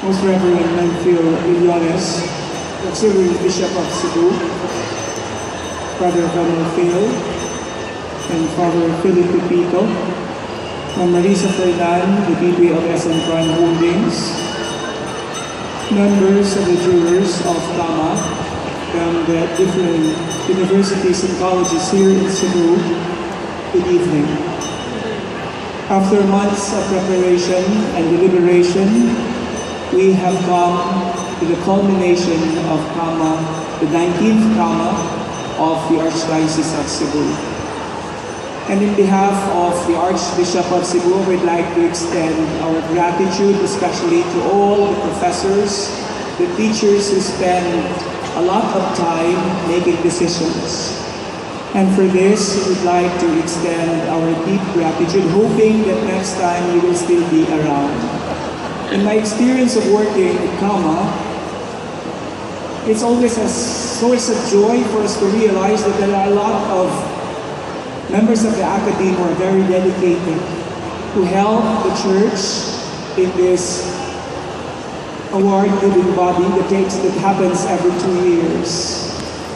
Most Reverend Millones, Auxiliary Bishop of Cebu, Father Camilo Phil, and Father Philip Pepito, Ma'am Marisa Fernand, the VP of SM Prime Holdings, members of the jurors of Tama from the different universities and colleges here in Cebu, good evening. After months of preparation and deliberation, we have come to the culmination of Tama, the 19th Tama of the Archdiocese of Cebu. And in behalf of the Archbishop of Cebu, we'd like to extend our gratitude especially to all the professors, the teachers who spend a lot of time making decisions. And for this, we would like to extend our deep gratitude, hoping that next time you will still be around. In my experience of working at Tama, it's always a source of joy for us to realize that there are a lot of members of the academy who are very dedicated to help the church in this award-giving body that happens every 2 years.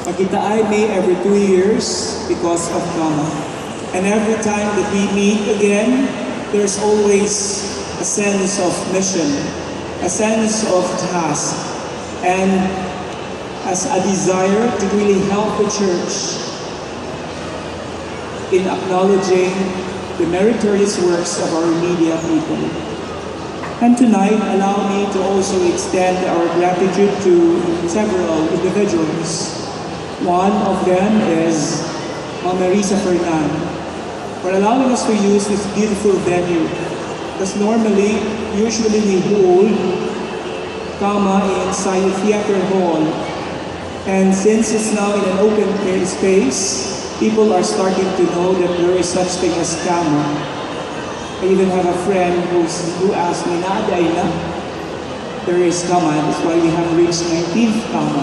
Magkitaay may every 2 years because of Tama. And every time that we meet again, there's always a sense of mission, a sense of task, and as a desire to really help the church in acknowledging the meritorious works of our media people. And tonight, allow me to also extend our gratitude to several individuals. One of them is Ma'am Marisa Fernand for allowing us to use this beautiful venue. Because usually we hold Tama inside the theater hall. And since it's now in an open space, people are starting to know that there is such thing as Tama. I even have a friend who asked me, "Naaday na?" There is Tama, that's why we have reached 19th Tama.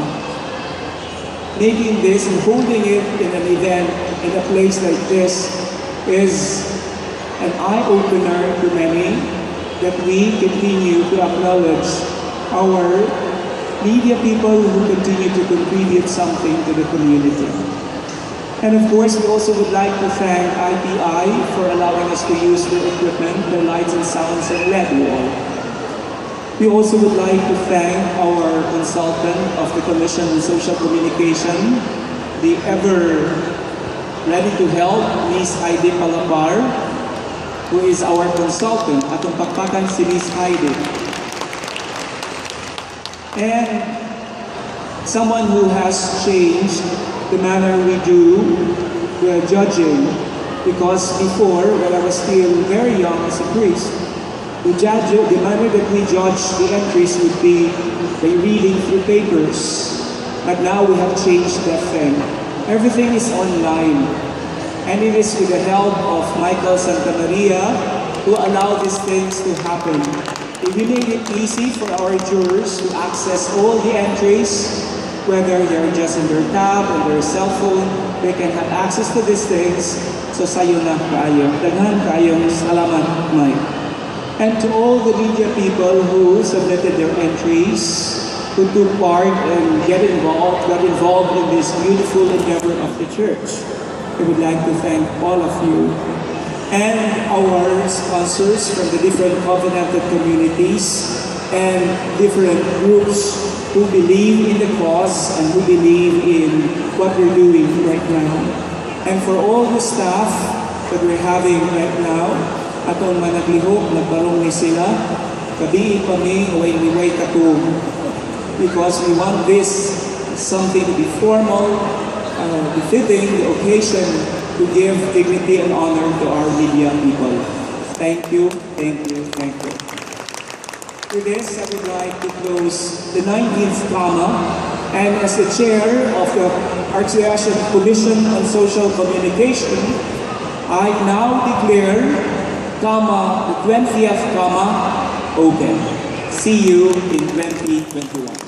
Making this and holding it in an event in a place like this is an eye-opener to many that we continue to acknowledge our media people who continue to contribute something to the community. And of course, we also would like to thank IPI for allowing us to use their equipment, their lights and sounds, and LED wall. We also would like to thank our consultant of the Commission on Social Communication, the ever ready to help, Ms. Heidi Palapar, who is our consultant, atong pakpakan si Ms. Heidi. And someone who has changed the manner we do the judging, because before, when I was still very young as a priest, the manner that we judge the entries would be by reading through papers. But now we have changed that thing. Everything is online. And it is with the help of Michael Santa Maria who allow these things to happen. We made it easy for our jurors to access all the entries, whether they're just on their tab, on their cell phone, they can have access to these things. So sayo na kaayo. Daghan kaayong salamat, Mike. And to all the media people who submitted their entries, who took part and got involved in this beautiful endeavor of the church. I would like to thank all of you and our sponsors from the different covenanted communities and different groups who believe in the cause and who believe in what we're doing right now. And for all the staff that we're having right now, atong managlihok, nagbarong ni sila, kabiin kami, way katong, because we want this something to be formal, befitting the occasion to give dignity and honor to our media people. Thank you, thank you, thank you. With this, I would like to close the 19th Tama, and as the chair of the Archdiocesan Commission on Social Communication, I now declare Tama, the 20th Tama, open. See you in 2021.